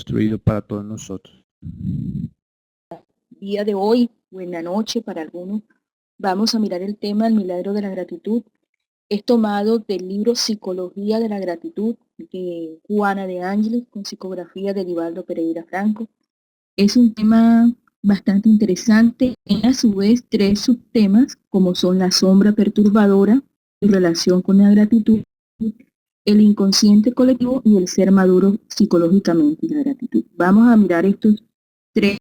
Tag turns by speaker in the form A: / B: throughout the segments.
A: construido para todos nosotros.
B: Día de hoy, o en la noche para algunos, vamos a mirar el tema El milagro de la gratitud. Es tomado del libro Psicología de la gratitud de Juana de Ángeles con psicografía de Edivaldo Pereira Franco. Es un tema bastante interesante. En a su vez 3 subtemas como son la sombra perturbadora, su relación con la gratitud, el inconsciente colectivo y el ser maduro psicológicamente y la gratitud. Vamos a mirar estos 3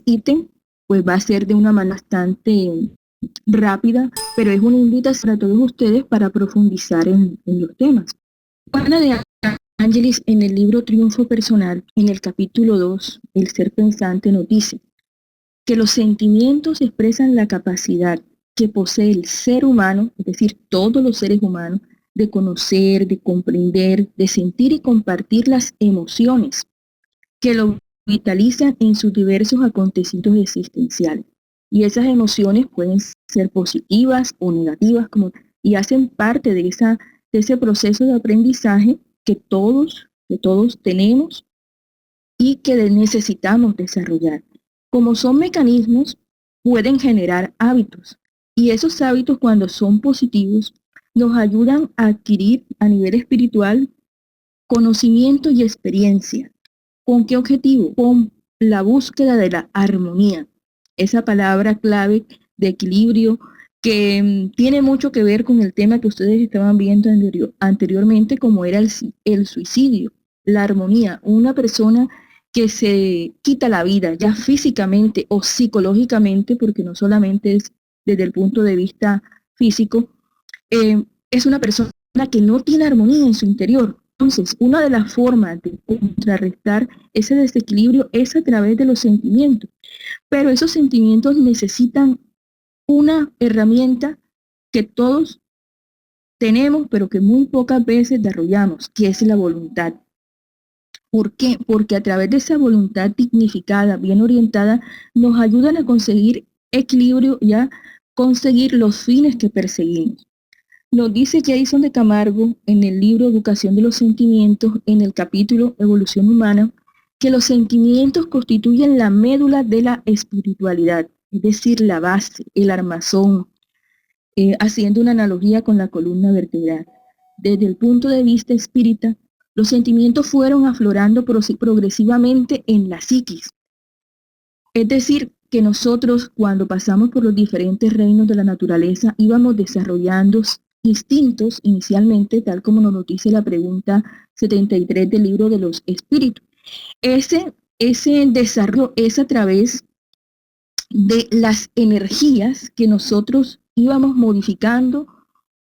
B: ítems, pues va a ser de una manera bastante rápida, pero es una invitación a todos ustedes para profundizar en los temas. Juana de Ángeles en el libro Triunfo Personal, en el capítulo 2, El ser pensante, nos dice que los sentimientos expresan la capacidad que posee el ser humano, es decir, todos los seres humanos, de conocer, de comprender, de sentir y compartir las emociones que lo vitalizan en sus diversos acontecimientos existenciales. Y esas emociones pueden ser positivas o negativas, y hacen parte de ese proceso de aprendizaje que todos tenemos y que necesitamos desarrollar. Como son mecanismos, pueden generar hábitos. Y esos hábitos, cuando son positivos, nos ayudan a adquirir a nivel espiritual conocimiento y experiencia. ¿Con qué objetivo? Con la búsqueda de la armonía. Esa palabra clave de equilibrio que tiene mucho que ver con el tema que ustedes estaban viendo anteriormente, como era el suicidio, la armonía. Una persona que se quita la vida, ya físicamente o psicológicamente, porque no solamente es desde el punto de vista físico, es una persona que no tiene armonía en su interior. Entonces, una de las formas de contrarrestar ese desequilibrio es a través de los sentimientos. Pero esos sentimientos necesitan una herramienta que todos tenemos, pero que muy pocas veces desarrollamos, que es la voluntad. ¿Por qué? Porque a través de esa voluntad dignificada, bien orientada, nos ayudan a conseguir equilibrio y a conseguir los fines que perseguimos. Nos dice Jason de Camargo en el libro Educación de los Sentimientos, en el capítulo Evolución Humana, que los sentimientos constituyen la médula de la espiritualidad, es decir, la base, el armazón, haciendo una analogía con la columna vertebral. Desde el punto de vista espírita, los sentimientos fueron aflorando progresivamente en la psiquis. Es decir, que nosotros cuando pasamos por los diferentes reinos de la naturaleza íbamos desarrollando instintos inicialmente, tal como nos lo dice la pregunta 73 del libro de los espíritus. Ese desarrollo es a través de las energías que nosotros íbamos modificando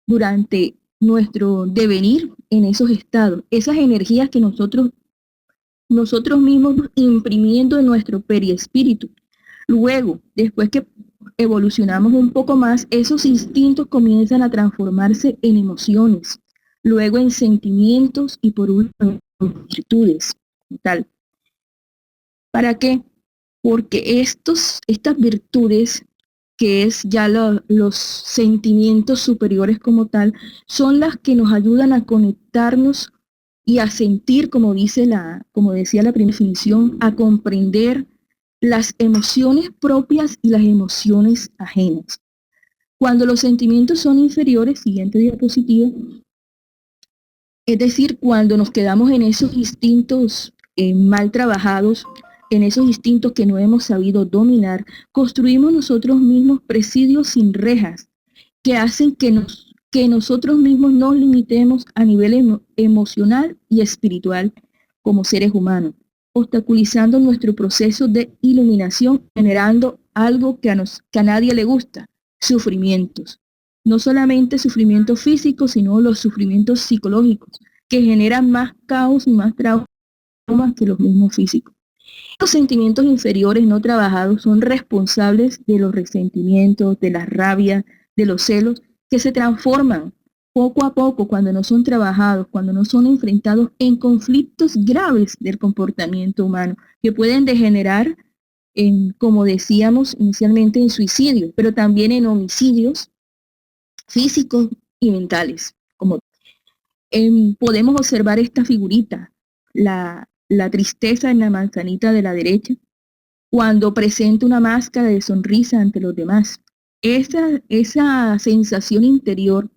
B: durante nuestro devenir en esos estados. Esas energías que nosotros mismos imprimiendo en nuestro periespíritu. Luego, después que evolucionamos un poco más, esos instintos comienzan a transformarse en emociones, luego en sentimientos y por último en virtudes. Tal. ¿Para qué? Porque estas virtudes, que es ya los sentimientos superiores como tal, son las que nos ayudan a conectarnos y a sentir, como decía la primera definición, a comprender las emociones propias y las emociones ajenas. Cuando los sentimientos son inferiores, siguiente diapositiva, es decir, cuando nos quedamos en esos instintos mal trabajados, en esos instintos que no hemos sabido dominar, construimos nosotros mismos presidios sin rejas, que hacen que nosotros mismos nos limitemos a nivel emocional y espiritual como seres humanos, obstaculizando nuestro proceso de iluminación, generando algo que a nadie le gusta, sufrimientos. No solamente sufrimientos físicos, sino los sufrimientos psicológicos, que generan más caos y más traumas que los mismos físicos. Los sentimientos inferiores no trabajados son responsables de los resentimientos, de la rabia, de los celos, que se transforman poco a poco cuando no son trabajados, cuando no son enfrentados en conflictos graves del comportamiento humano, que pueden degenerar como decíamos inicialmente, en suicidios, pero también en homicidios físicos y mentales. Podemos observar esta figurita, la tristeza en la manzanita de la derecha, cuando presenta una máscara de sonrisa ante los demás. Esa sensación interior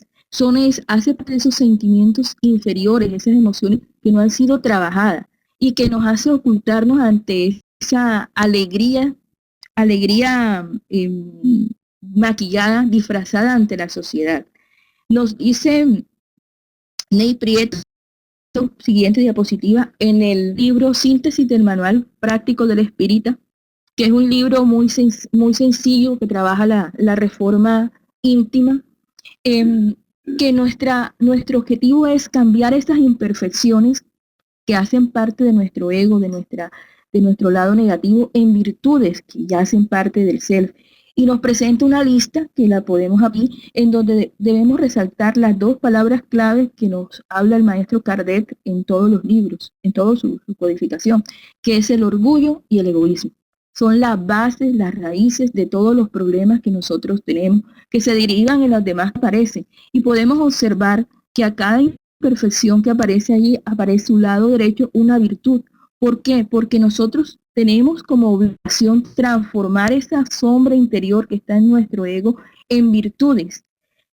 B: hace parte de esos sentimientos inferiores, esas emociones que no han sido trabajadas y que nos hace ocultarnos ante esa alegría maquillada, disfrazada ante la sociedad. Nos dice Ney Prieto, siguiente diapositiva, en el libro Síntesis del Manual Práctico del Espírita, que es un libro muy sencillo que trabaja la reforma íntima, que nuestro objetivo es cambiar estas imperfecciones que hacen parte de nuestro ego, de nuestro lado negativo, en virtudes que ya hacen parte del self. Y nos presenta una lista que la podemos abrir, en donde debemos resaltar las dos palabras claves que nos habla el maestro Kardec en todos los libros, en toda su codificación, que es el orgullo y el egoísmo. Son las bases, las raíces de todos los problemas que nosotros tenemos, que se derivan en los demás que aparecen. Y podemos observar que a cada imperfección que aparece allí, aparece un lado derecho, una virtud. ¿Por qué? Porque nosotros tenemos como obligación transformar esa sombra interior que está en nuestro ego en virtudes.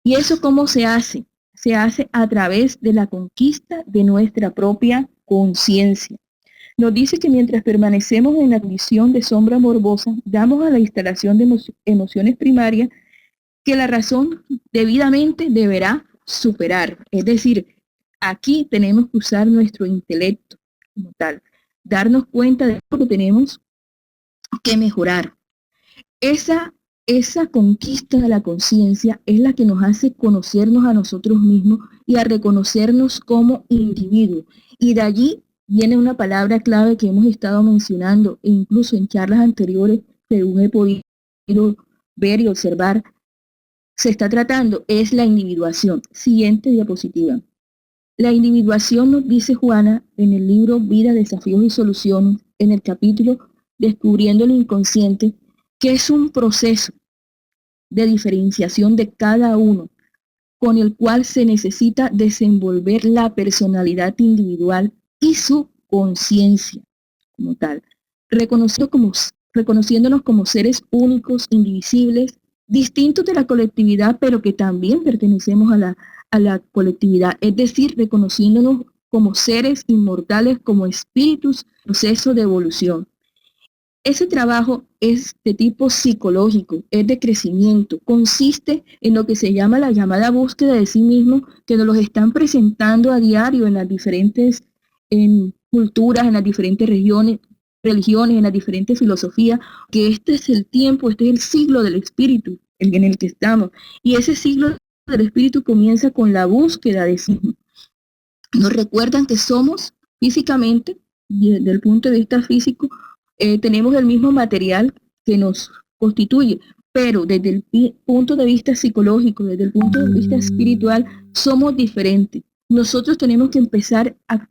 B: ¿Y eso cómo se hace? Se hace a través de la conquista de nuestra propia conciencia. Nos dice que mientras permanecemos en la condición de sombra morbosa, damos a la instalación de emociones primarias que la razón debidamente deberá superar. Es decir, aquí tenemos que usar nuestro intelecto como tal, darnos cuenta de lo que tenemos que mejorar. Esa conquista de la conciencia es la que nos hace conocernos a nosotros mismos y a reconocernos como individuos. Y de allí viene una palabra clave que hemos estado mencionando, e incluso en charlas anteriores, según he podido ver y observar, se está tratando, es la individuación. Siguiente diapositiva. La individuación, nos dice Juana en el libro Vida, Desafíos y Soluciones, en el capítulo Descubriendo el Inconsciente, que es un proceso de diferenciación de cada uno, con el cual se necesita desenvolver la personalidad individual y su conciencia como tal, reconociéndonos como seres únicos, indivisibles, distintos de la colectividad, pero que también pertenecemos a la colectividad, es decir, reconociéndonos como seres inmortales, como espíritus, proceso de evolución. Ese trabajo es de tipo psicológico, es de crecimiento, consiste en lo que se llama la llamada búsqueda de sí mismo, que nos los están presentando a diario en las diferentes culturas, en las diferentes religiones, en las diferentes filosofías, que este es el tiempo, este es el siglo del espíritu en el que estamos. Y ese siglo del espíritu comienza con la búsqueda de sí mismo. Nos recuerdan que somos físicamente, desde el punto de vista físico, tenemos el mismo material que nos constituye, pero desde el punto de vista psicológico, desde el punto de vista espiritual, somos diferentes. Nosotros tenemos que empezar a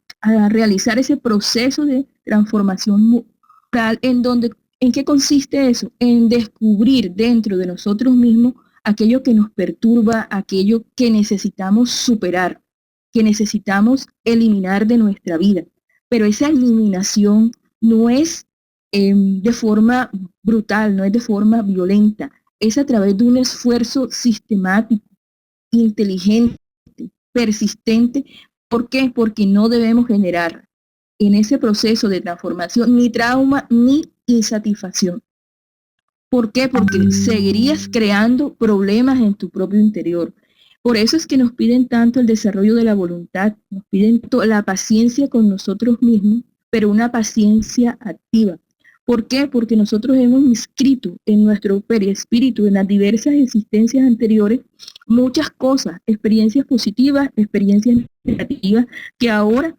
B: realizar ese proceso de transformación moral, ¿en qué consiste eso? En descubrir dentro de nosotros mismos aquello que nos perturba, aquello que necesitamos superar, que necesitamos eliminar de nuestra vida. Pero esa eliminación no es de forma brutal, no es de forma violenta, es a través de un esfuerzo sistemático, inteligente, persistente. ¿Por qué? Porque no debemos generar en ese proceso de transformación ni trauma ni insatisfacción. ¿Por qué? Porque seguirías creando problemas en tu propio interior. Por eso es que nos piden tanto el desarrollo de la voluntad, nos piden la paciencia con nosotros mismos, pero una paciencia activa. ¿Por qué? Porque nosotros hemos inscrito en nuestro periespíritu, en las diversas existencias anteriores, muchas cosas, experiencias positivas, experiencias negativas, que ahora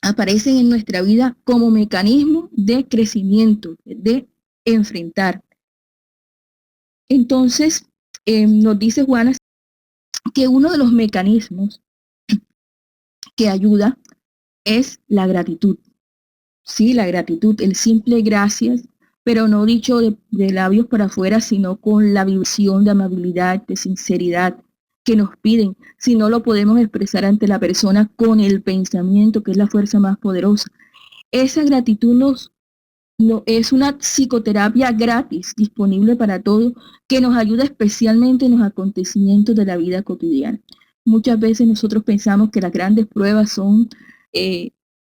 B: aparecen en nuestra vida como mecanismo de crecimiento, de enfrentar. Entonces, nos dice Juana que uno de los mecanismos que ayuda es la gratitud. Sí, la gratitud, el simple gracias, pero no dicho de labios para afuera, sino con la vibración de amabilidad, de sinceridad que nos piden. Si no lo podemos expresar ante la persona con el pensamiento, que es la fuerza más poderosa. Esa gratitud es una psicoterapia gratis, disponible para todos, que nos ayuda especialmente en los acontecimientos de la vida cotidiana. Muchas veces nosotros pensamos que las grandes pruebas son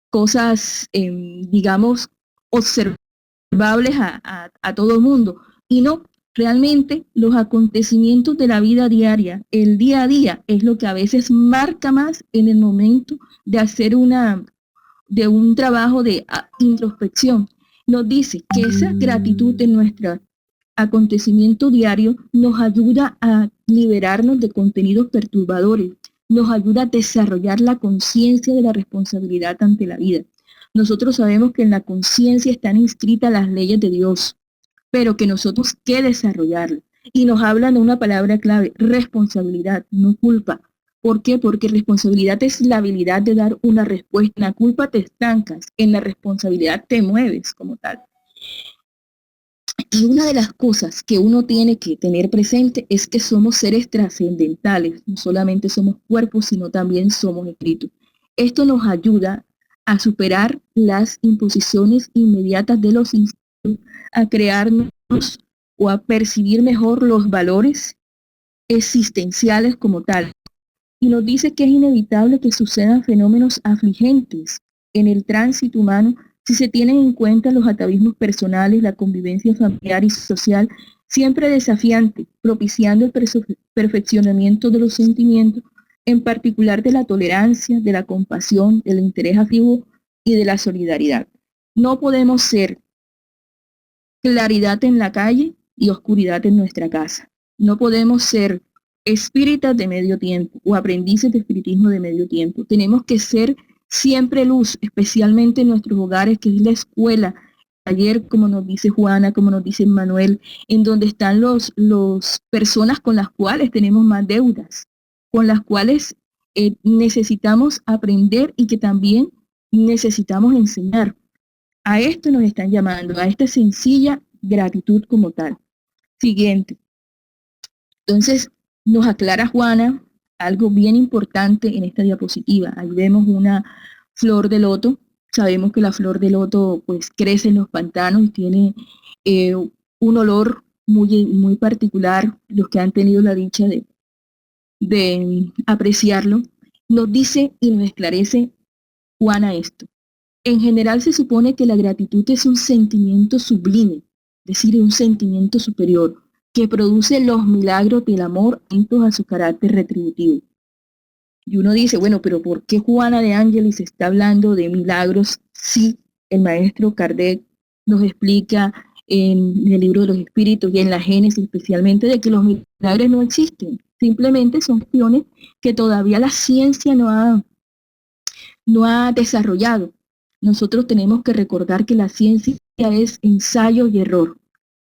B: cosas, digamos, observables a todo el mundo, y no, realmente los acontecimientos de la vida diaria, el día a día, es lo que a veces marca más en el momento de hacer de un trabajo de introspección. Nos dice que esa gratitud de nuestro acontecimiento diario nos ayuda a liberarnos de contenidos perturbadores, nos ayuda a desarrollar la conciencia de la responsabilidad ante la vida. Nosotros sabemos que en la conciencia están inscritas las leyes de Dios, pero que nosotros que desarrollarlas. Y nos hablan de una palabra clave: responsabilidad, no culpa. ¿Por qué? Porque responsabilidad es la habilidad de dar una respuesta. En la culpa te estancas, en la responsabilidad te mueves como tal. Y una de las cosas que uno tiene que tener presente es que somos seres trascendentales. No solamente somos cuerpos, sino también somos espíritus. Esto nos ayuda a superar las imposiciones inmediatas de los instintos, a crearnos o a percibir mejor los valores existenciales como tal. Y nos dice que es inevitable que sucedan fenómenos afligentes en el tránsito humano si se tienen en cuenta los atavismos personales, la convivencia familiar y social, siempre desafiante, propiciando el perfeccionamiento de los sentimientos, en particular de la tolerancia, de la compasión, del interés activo y de la solidaridad. No podemos ser claridad en la calle y oscuridad en nuestra casa. No podemos ser espíritas de medio tiempo o aprendices de espiritismo de medio tiempo. Tenemos que ser siempre luz, especialmente en nuestros hogares, que es la escuela, taller, como nos dice Juana, como nos dice Manuel, en donde están los personas con las cuales tenemos más deudas, con las cuales necesitamos aprender y que también necesitamos enseñar. A esto nos están llamando, a esta sencilla gratitud como tal. Siguiente. Entonces, nos aclara Juana algo bien importante en esta diapositiva. Ahí vemos una flor de loto. Sabemos que la flor de loto pues crece en los pantanos y tiene un olor muy particular. Los que han tenido la dicha de apreciarlo, nos dice y nos esclarece Juana esto. En general se supone que la gratitud es un sentimiento sublime, es decir, un sentimiento superior, que produce los milagros del amor atentos a su carácter retributivo. Y uno dice, bueno, pero ¿por qué Juana de Ángelis está hablando de milagros si el maestro Kardec nos explica en el libro de los espíritus y en la Génesis especialmente de que los milagros no existen? Simplemente son cuestiones que todavía la ciencia no ha desarrollado. Nosotros tenemos que recordar que la ciencia es ensayo y error.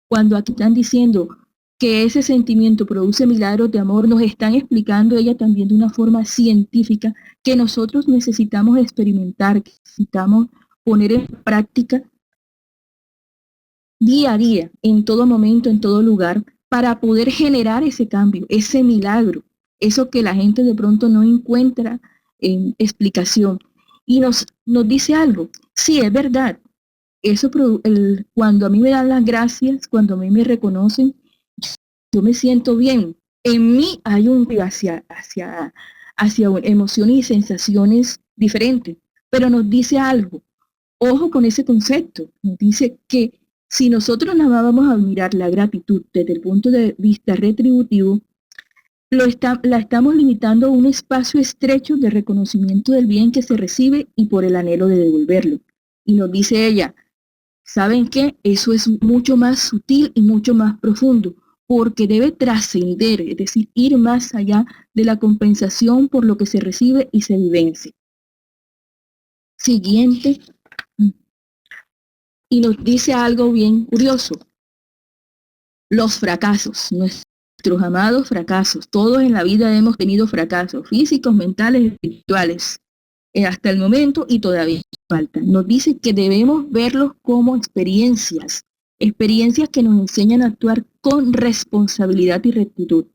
B: Cuando aquí están diciendo que ese sentimiento produce milagros de amor, nos están explicando ella también de una forma científica que nosotros necesitamos experimentar, que necesitamos poner en práctica día a día, en todo momento, en todo lugar, para poder generar ese cambio, ese milagro, eso que la gente de pronto no encuentra en explicación. Y nos dice algo, sí, es verdad, eso cuando a mí me dan las gracias, cuando a mí me reconocen, yo me siento bien. En mí hay un hacia emociones y sensaciones diferentes, pero nos dice algo. Ojo con ese concepto. Nos dice que si nosotros nada más vamos a mirar la gratitud desde el punto de vista retributivo, la estamos limitando a un espacio estrecho de reconocimiento del bien que se recibe y por el anhelo de devolverlo. Y nos dice ella, ¿saben qué? Eso es mucho más sutil y mucho más profundo, porque debe trascender, es decir, ir más allá de la compensación por lo que se recibe y se vivencia. Siguiente. Y nos dice algo bien curioso. Los fracasos, nuestros amados fracasos. Todos en la vida hemos tenido fracasos físicos, mentales, espirituales, hasta el momento y todavía faltan. Nos dice que debemos verlos como experiencias, experiencias que nos enseñan a actuar con responsabilidad y rectitud,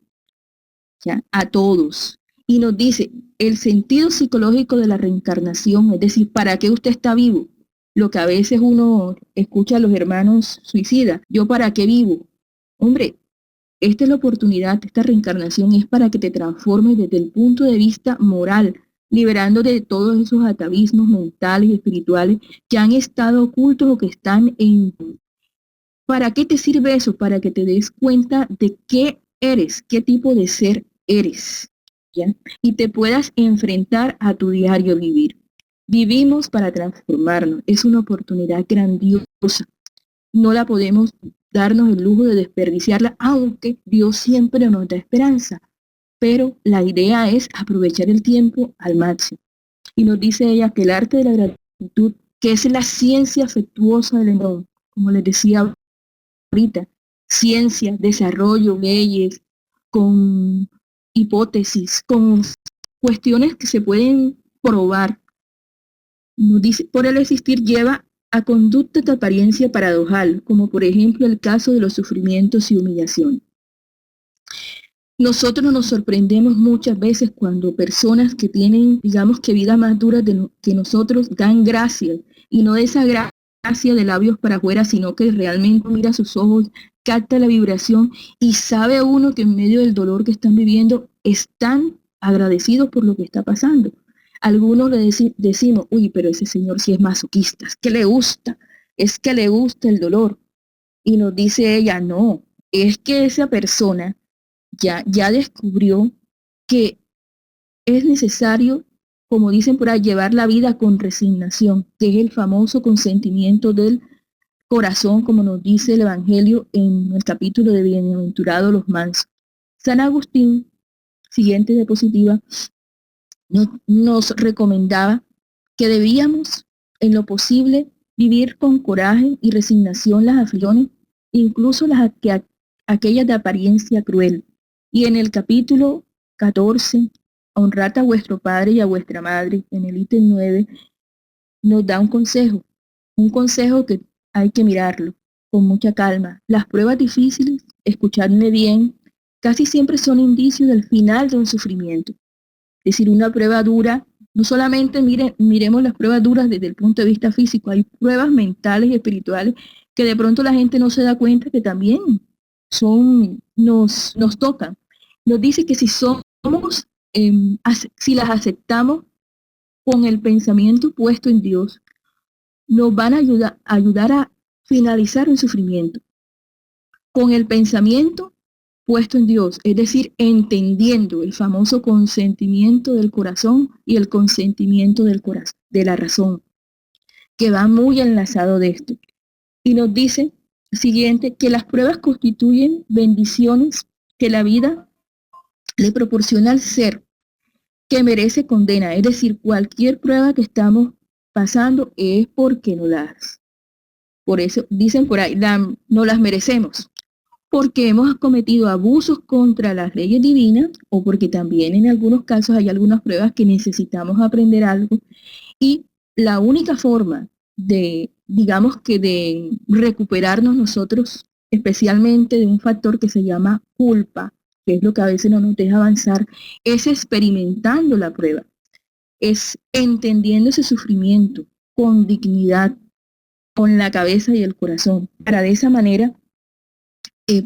B: ¿ya? A todos. Y nos dice el sentido psicológico de la reencarnación, es decir, ¿para qué usted está vivo? Lo que a veces uno escucha a los hermanos suicidas, ¿yo para qué vivo? Hombre, esta es la oportunidad, esta reencarnación es para que te transformes desde el punto de vista moral, liberándote de todos esos atavismos mentales y espirituales que han estado ocultos o que están en... ¿Para qué te sirve eso? Para que te des cuenta de qué eres, qué tipo de ser eres, ¿ya? Y te puedas enfrentar a tu diario vivir. Vivimos para transformarnos. Es una oportunidad grandiosa. No la podemos darnos el lujo de desperdiciarla, aunque Dios siempre nos da esperanza. Pero la idea es aprovechar el tiempo al máximo. Y nos dice ella que el arte de la gratitud, que es la ciencia afectuosa del entorno, como les decía ahorita, ciencia, desarrollo, leyes, con hipótesis, con cuestiones que se pueden probar. Nos dice, por el existir lleva a conductas de apariencia paradojal, como por ejemplo el caso de los sufrimientos y humillación. Nosotros nos sorprendemos muchas veces cuando personas que tienen, digamos que vidas más duras que nosotros, dan gracias, y no de esa gracia de labios para afuera, sino que realmente mira sus ojos, capta la vibración y sabe uno que en medio del dolor que están viviendo están agradecidos por lo que está pasando. Algunos le decimos, uy, pero ese señor sí es masoquista, es que le gusta, es que le gusta el dolor. Y nos dice ella, no, es que esa persona ya descubrió que es necesario, como dicen por ahí, llevar la vida con resignación, que es el famoso consentimiento del corazón, como nos dice el Evangelio en el capítulo de Bienaventurados los mansos. San Agustín, siguiente diapositiva, nos recomendaba que debíamos, en lo posible, vivir con coraje y resignación las aflicciones, incluso aquellas de apariencia cruel. Y en el capítulo 14, honrad a vuestro padre y a vuestra madre, en el ítem 9, nos da un consejo que hay que mirarlo con mucha calma. Las pruebas difíciles, escuchadme bien, casi siempre son indicios del final de un sufrimiento. Es decir, una prueba dura, no solamente miremos las pruebas duras desde el punto de vista físico, hay pruebas mentales y espirituales que de pronto la gente no se da cuenta que también nos tocan. Nos dice que si si las aceptamos con el pensamiento puesto en Dios, nos van a ayudar a finalizar el sufrimiento. Con el pensamiento puesto en Dios, es decir, entendiendo el famoso consentimiento del corazón y el consentimiento del corazón, de la razón, que va muy enlazado de esto. Y nos dice, siguiente, que las pruebas constituyen bendiciones que la vida le proporciona al ser que merece condena. Es decir, cualquier prueba que estamos pasando es porque no las, por eso dicen por ahí, no las merecemos. Porque hemos cometido abusos contra las leyes divinas o porque también en algunos casos hay algunas pruebas que necesitamos aprender algo y la única forma de, digamos que de recuperarnos nosotros, especialmente de un factor que se llama culpa, que es lo que a veces no nos deja avanzar, es experimentando la prueba, es entendiendo ese sufrimiento con dignidad, con la cabeza y el corazón, para de esa manera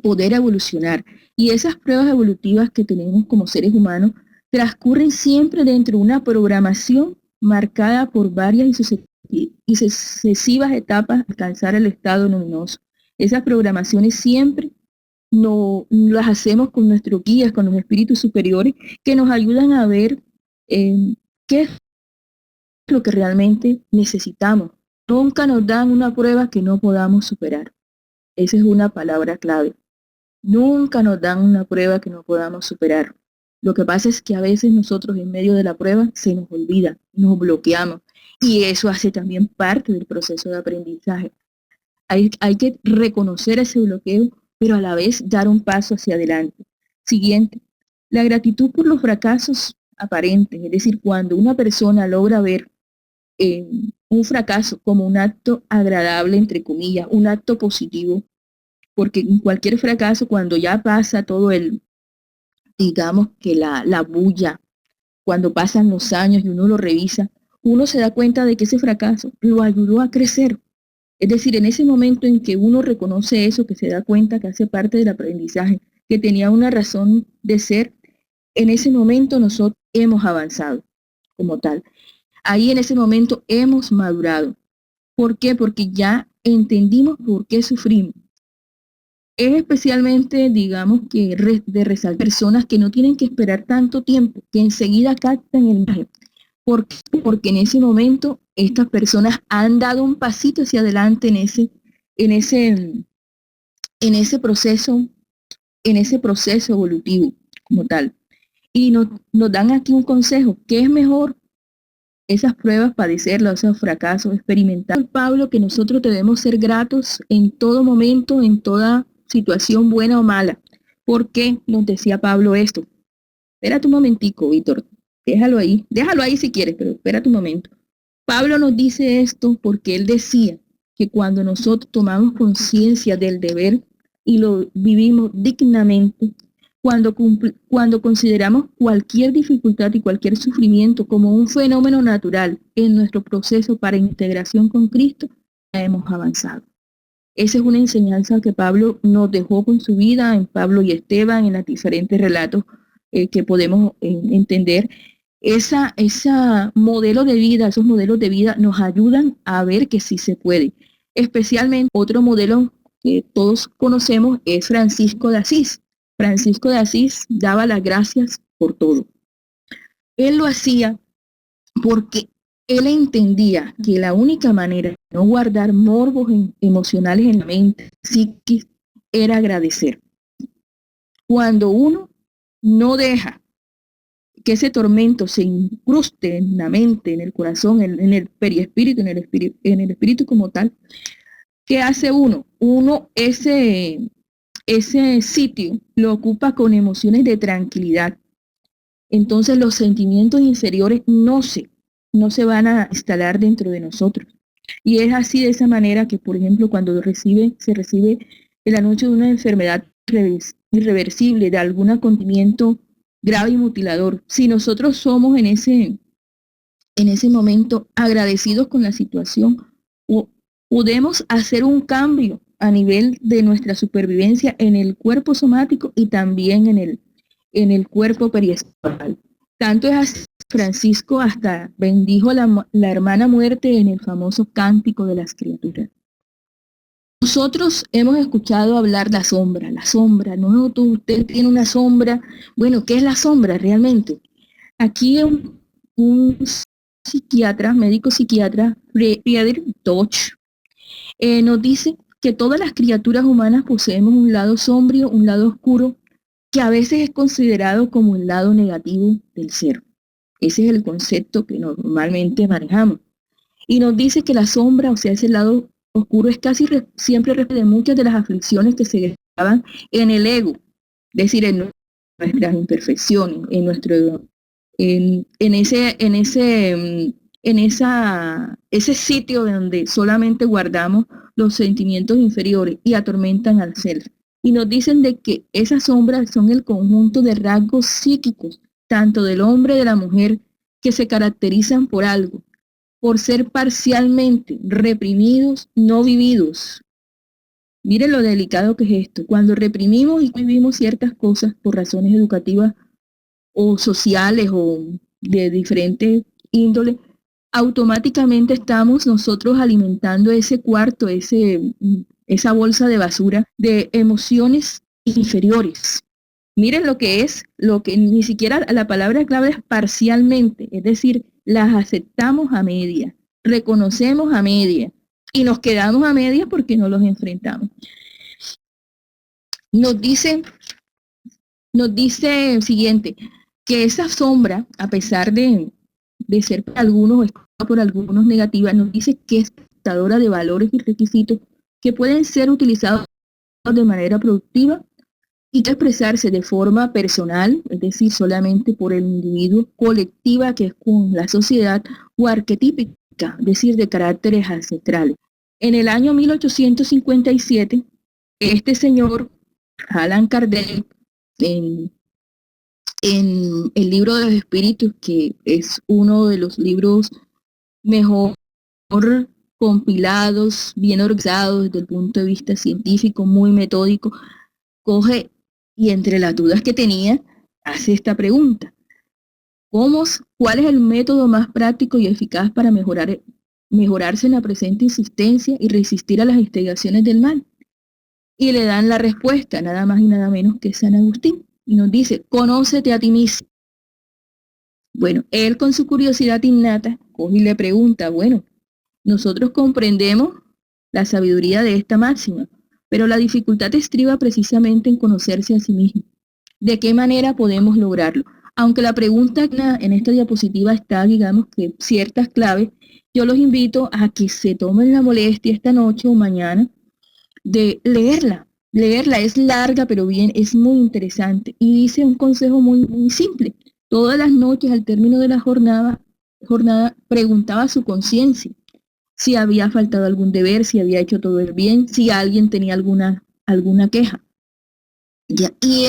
B: poder evolucionar. Y esas pruebas evolutivas que tenemos como seres humanos transcurren siempre dentro de una programación marcada por varias y sucesivas etapas de alcanzar el estado luminoso. Esas programaciones siempre no las hacemos con nuestros guías, con los espíritus superiores, que nos ayudan a ver qué es lo que realmente necesitamos. Nunca nos dan una prueba que no podamos superar. Esa es una palabra clave. Nunca nos dan una prueba que no podamos superar. Lo que pasa es que a veces nosotros en medio de la prueba se nos olvida, nos bloqueamos. Y eso hace también parte del proceso de aprendizaje. Hay que reconocer ese bloqueo, pero a la vez dar un paso hacia adelante. Siguiente, la gratitud por los fracasos aparentes, es decir, cuando una persona logra ver un fracaso como un acto agradable, entre comillas, un acto positivo, porque en cualquier fracaso, cuando ya pasa todo digamos que la bulla, cuando pasan los años y uno lo revisa, uno se da cuenta de que ese fracaso lo ayudó a crecer. Es decir, en ese momento en que uno reconoce eso, que se da cuenta que hace parte del aprendizaje, que tenía una razón de ser, en ese momento nosotros hemos avanzado como tal. Ahí en ese momento hemos madurado. ¿Por qué? Porque ya entendimos por qué sufrimos. Es especialmente, digamos, que de resaltar personas que no tienen que esperar tanto tiempo, que enseguida captan el mensaje. ¿Por qué? Porque en ese momento estas personas han dado un pasito hacia adelante en ese, en ese proceso, en ese proceso evolutivo como tal. Y nos dan aquí un consejo: ¿qué es mejor? Esas pruebas, padecerlas, esos fracasos, experimentar. Pablo, que nosotros debemos ser gratos en todo momento, en toda situación buena o mala. ¿Por qué nos decía Pablo esto? Espérate un momentico, Víctor. Déjalo ahí si quieres, pero espérate un momento. Pablo nos dice esto porque él decía que cuando nosotros tomamos conciencia del deber y lo vivimos dignamente, cuando consideramos cualquier dificultad y cualquier sufrimiento como un fenómeno natural en nuestro proceso para integración con Cristo, ya hemos avanzado. Esa es una enseñanza que Pablo nos dejó con su vida, en Pablo y Esteban, en los diferentes relatos que podemos entender. Esa modelo de vida, esos modelos de vida nos ayudan a ver que sí se puede. Especialmente otro modelo que todos conocemos es Francisco de Asís. Francisco de Asís daba las gracias por todo. Él lo hacía porque él entendía que la única manera de no guardar morbos emocionales en la mente psíquica era agradecer. Cuando uno no deja que ese tormento se incruste en la mente, en el corazón, en el periespíritu, en el espíritu como tal, ¿qué hace uno? Ese sitio lo ocupa con emociones de tranquilidad. Entonces los sentimientos inferiores no se van a instalar dentro de nosotros. Y es así, de esa manera, que, por ejemplo, cuando se recibe el anuncio de una enfermedad irreversible, de algún acontecimiento grave y mutilador, si nosotros somos en ese momento agradecidos con la situación, podemos hacer un cambio a nivel de nuestra supervivencia en el cuerpo somático y también en el cuerpo periespiritual. Tanto es así, Francisco hasta bendijo la hermana muerte en el famoso Cántico de las Criaturas. Nosotros hemos escuchado hablar la sombra, no, usted tiene una sombra. Bueno, ¿qué es la sombra realmente? Aquí un psiquiatra, médico psiquiatra, Friedrich Deutsch, nos dice que todas las criaturas humanas poseemos un lado sombrío, un lado oscuro, que a veces es considerado como el lado negativo del ser. Ese es el concepto que normalmente manejamos. Y nos dice que la sombra, o sea, ese lado oscuro, es casi siempre de muchas de las aflicciones que se graban en el ego, es decir, en nuestras imperfecciones, ese sitio donde solamente guardamos los sentimientos inferiores y atormentan al ser. Y nos dicen de que esas sombras son el conjunto de rasgos psíquicos, tanto del hombre y de la mujer, que se caracterizan por algo, por ser parcialmente reprimidos, no vividos. Miren lo delicado que es esto. Cuando reprimimos y vivimos ciertas cosas por razones educativas o sociales o de diferentes índole, automáticamente estamos nosotros alimentando ese cuarto, esa bolsa de basura de emociones inferiores. Miren lo que ni siquiera la palabra clave es parcialmente, es decir, las aceptamos a media, reconocemos a media y nos quedamos a media porque no los enfrentamos. Nos dice el siguiente, que esa sombra, a pesar de ser para algunos o por algunos negativa, nos dice que es portadora de valores y requisitos que pueden ser utilizados de manera productiva y que expresarse de forma personal, es decir, solamente por el individuo, colectiva, que es con la sociedad, o arquetípica, es decir, de caracteres ancestrales. En el año 1857, este señor, Allan Kardec, en el libro de los espíritus, que es uno de los libros mejor compilados, bien organizados desde el punto de vista científico, muy metódico, coge y entre las dudas que tenía, hace esta pregunta. ¿Cuál es el método más práctico y eficaz para mejorarse en la presente insistencia y resistir a las instigaciones del mal? Y le dan la respuesta, nada más y nada menos que San Agustín. Y nos dice, conócete a ti mismo. Bueno, él con su curiosidad innata, coge y le pregunta, bueno, nosotros comprendemos la sabiduría de esta máxima, pero la dificultad estriba precisamente en conocerse a sí mismo. ¿De qué manera podemos lograrlo? Aunque la pregunta en esta diapositiva está, digamos que ciertas claves, yo los invito a que se tomen la molestia esta noche o mañana de leerla. Leerla es larga, pero bien, es muy interesante. Y dice un consejo muy simple. Todas las noches al término de la jornada preguntaba a su conciencia si había faltado algún deber, si había hecho todo el bien, si alguien tenía alguna queja. Ya, y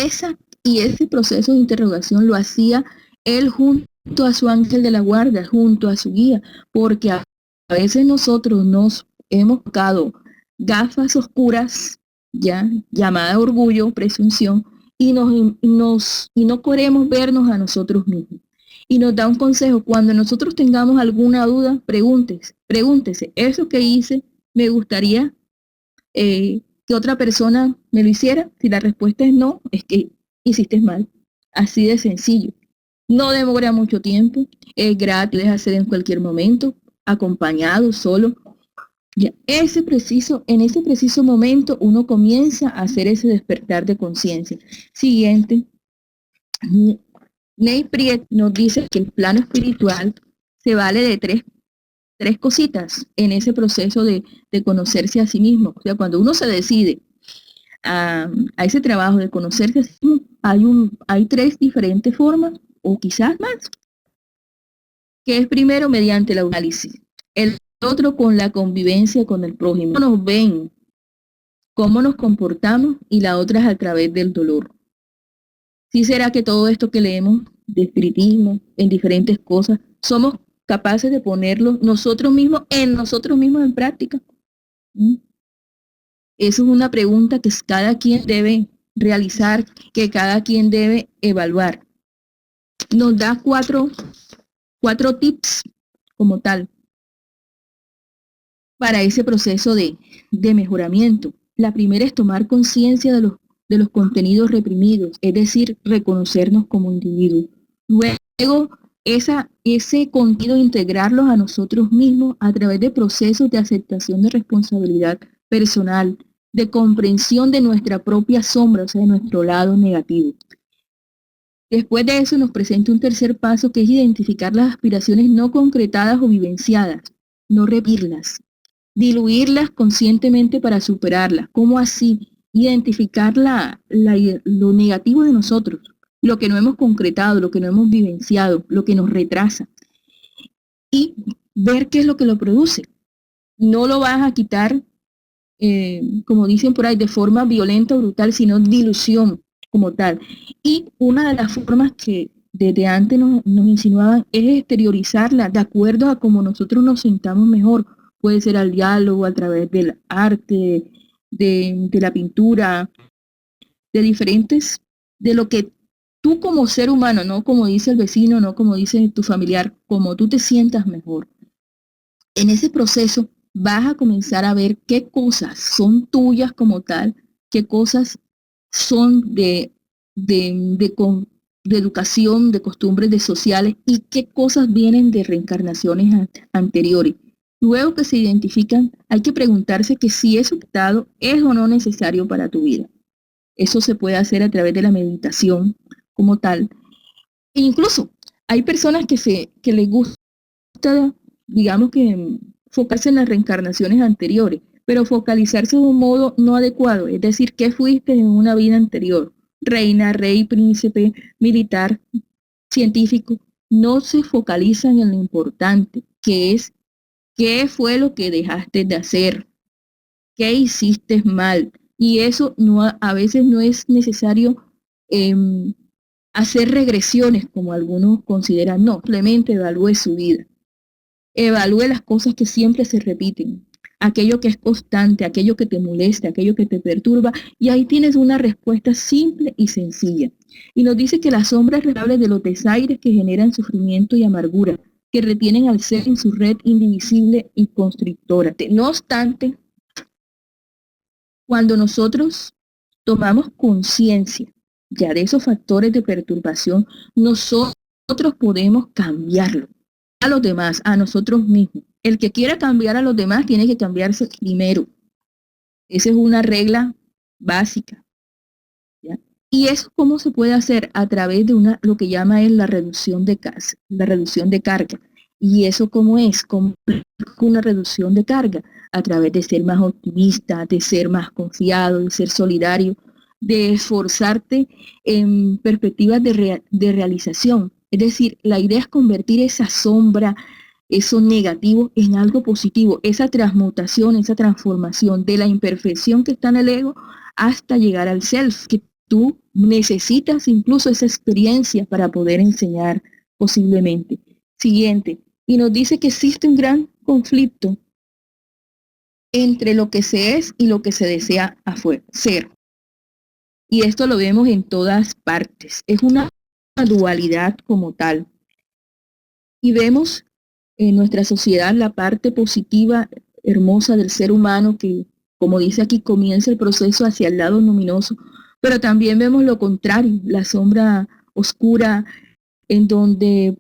B: ese proceso de interrogación lo hacía él junto a su ángel de la guarda, junto a su guía, porque a veces nosotros nos hemos tocado gafas oscuras, ya, llamada orgullo, presunción, y no queremos vernos a nosotros mismos. Y nos da un consejo, cuando nosotros tengamos alguna duda, pregúntese, eso que hice, me gustaría que otra persona me lo hiciera. Si la respuesta es no, es que hiciste mal. Así de sencillo. No demora mucho tiempo, es gratis, puedes hacer en cualquier momento, acompañado, solo. Ya, en ese preciso momento uno comienza a hacer ese despertar de conciencia. Siguiente, Ney Priet nos dice que el plano espiritual se vale de tres cositas en ese proceso de conocerse a sí mismo. O sea, cuando uno se decide a ese trabajo de conocerse a sí mismo, hay tres diferentes formas, o quizás más, que es primero mediante el análisis, el otro con la convivencia con el prójimo, cómo nos ven, cómo nos comportamos, y la otra es a través del dolor. ¿Sí será que todo esto que leemos de espiritismo, en diferentes cosas, somos capaces de ponerlo nosotros mismos en práctica? ¿Mm? Eso es una pregunta que cada quien debe realizar, que cada quien debe evaluar. Nos da cuatro tips como tal para ese proceso de mejoramiento. La primera es tomar conciencia de los contenidos reprimidos, es decir, reconocernos como individuos. Luego, ese contenido integrarlos a nosotros mismos a través de procesos de aceptación de responsabilidad personal, de comprensión de nuestra propia sombra, o sea, de nuestro lado negativo. Después de eso nos presenta un tercer paso, que es identificar las aspiraciones no concretadas o vivenciadas, no repetirlas, diluirlas conscientemente para superarlas. ¿Cómo así? Identificar lo negativo de nosotros, lo que no hemos concretado, lo que no hemos vivenciado, lo que nos retrasa, y ver qué es lo que lo produce. No lo vas a quitar, como dicen por ahí, de forma violenta o brutal, sino dilución como tal. Y una de las formas que desde antes nos insinuaban es exteriorizarla de acuerdo a cómo nosotros nos sintamos mejor. Puede ser al diálogo, a través del arte, de la pintura, de diferentes, de lo que tú como ser humano, no como dice el vecino, no como dice tu familiar, como tú te sientas mejor. En ese proceso vas a comenzar a ver qué cosas son tuyas como tal, qué cosas son de educación, de costumbres, de sociales, y qué cosas vienen de reencarnaciones anteriores. Luego que se identifican, hay que preguntarse que si ese estado es o no necesario para tu vida. Eso se puede hacer a través de la meditación como tal. E incluso hay personas que les gusta, digamos que focarse en las reencarnaciones anteriores, pero focalizarse de un modo no adecuado, es decir, ¿qué fuiste en una vida anterior? Reina, rey, príncipe, militar, científico. No se focalizan en lo importante, que es qué fue lo que dejaste de hacer, qué hiciste mal. Y eso a veces no es necesario eh, hacer regresiones, como algunos consideran, no, simplemente evalúe su vida. Evalúe las cosas que siempre se repiten, aquello que es constante, aquello que te molesta, aquello que te perturba, y ahí tienes una respuesta simple y sencilla. Y nos dice que la sombra es responsable de los desaires que generan sufrimiento y amargura, que retienen al ser en su red indivisible y constrictora. No obstante, cuando nosotros tomamos conciencia ya de esos factores de perturbación, nosotros podemos cambiarlo a los demás, a nosotros mismos. El que quiera cambiar a los demás tiene que cambiarse primero. Esa es una regla básica, ¿ya? Y eso cómo se puede hacer a través de lo que llama es la reducción de carga. Y eso cómo es, como una reducción de carga, a través de ser más optimista, de ser más confiado, de ser solidario, de esforzarte en perspectivas de realización. Es decir, la idea es convertir esa sombra, eso negativo, en algo positivo, esa transmutación, esa transformación de la imperfección que está en el ego hasta llegar al self, que tú necesitas incluso esa experiencia para poder enseñar posiblemente. Siguiente, y nos dice que existe un gran conflicto entre lo que se es y lo que se desea afuera, ser. Y esto lo vemos en todas partes. Es una dualidad como tal. Y vemos en nuestra sociedad la parte positiva, hermosa del ser humano que, como dice aquí, comienza el proceso hacia el lado luminoso. Pero también vemos lo contrario, la sombra oscura en donde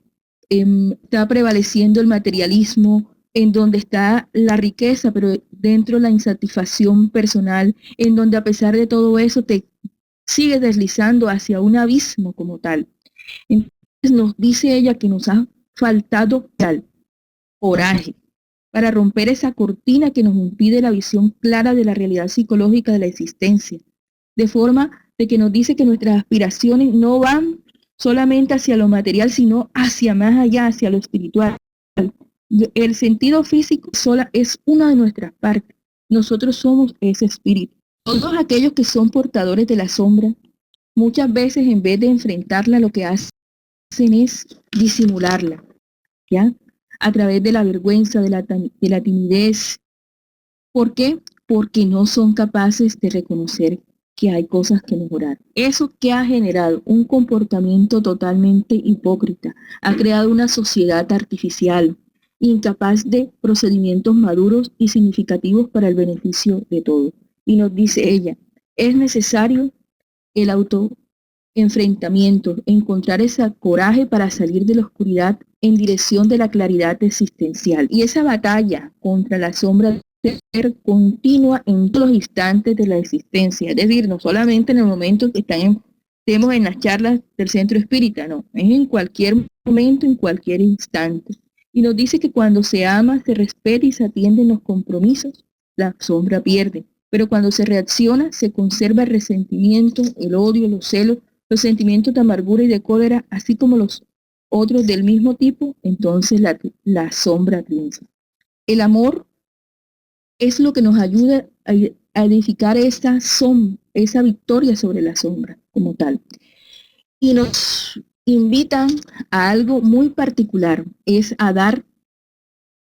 B: está prevaleciendo el materialismo, en donde está la riqueza, pero dentro la insatisfacción personal, en donde a pesar de todo eso te sigue deslizando hacia un abismo como tal. Entonces nos dice ella que nos ha faltado tal coraje para romper esa cortina que nos impide la visión clara de la realidad psicológica de la existencia, de forma de que nos dice que nuestras aspiraciones no van solamente hacia lo material, sino hacia más allá, hacia lo espiritual. El sentido físico sola es una de nuestras partes. Nosotros somos ese espíritu. Todos aquellos que son portadores de la sombra, muchas veces en vez de enfrentarla, lo que hacen es disimularla, ¿ya? A través de la vergüenza, de la timidez. ¿Por qué? Porque no son capaces de reconocer que hay cosas que mejorar. Eso que ha generado un comportamiento totalmente hipócrita, ha creado una sociedad artificial, incapaz de procedimientos maduros y significativos para el beneficio de todos. Y nos dice ella, es necesario el autoenfrentamiento, encontrar ese coraje para salir de la oscuridad en dirección de la claridad existencial. Y esa batalla contra la sombra debe ser continua en todos los instantes de la existencia, es decir, no solamente en el momento que estemos en las charlas del centro espírita, no, es en cualquier momento, en cualquier instante. Y nos dice que cuando se ama, se respeta y se atienden los compromisos, la sombra pierde. Pero cuando se reacciona, se conserva el resentimiento, el odio, los celos, los sentimientos de amargura y de cólera, así como los otros del mismo tipo, entonces la sombra triunfa. El amor es lo que nos ayuda a edificar esa victoria sobre la sombra como tal. Y nos invitan a algo muy particular, es a dar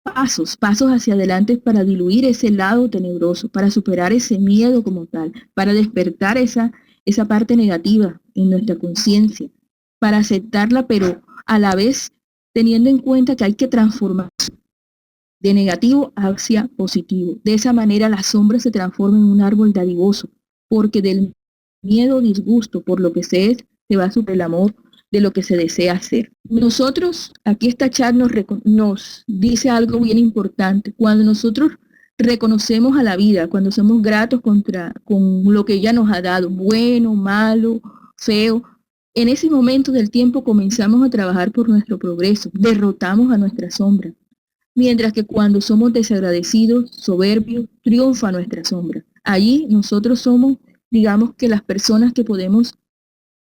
B: pasos hacia adelante para diluir ese lado tenebroso, para superar ese miedo como tal, para despertar esa parte negativa en nuestra conciencia, para aceptarla, pero a la vez teniendo en cuenta que hay que transformar de negativo hacia positivo. De esa manera la sombra se transforma en un árbol dadivoso, porque del miedo o disgusto por lo que se es, se va sobre el amor de lo que se desea hacer. Nosotros, aquí esta chat nos dice algo bien importante. Cuando nosotros reconocemos a la vida, cuando somos gratos con lo que ella nos ha dado, bueno, malo, feo, en ese momento del tiempo comenzamos a trabajar por nuestro progreso, derrotamos a nuestra sombra. Mientras que cuando somos desagradecidos, soberbios, triunfa nuestra sombra. Allí nosotros somos, digamos que las personas que podemos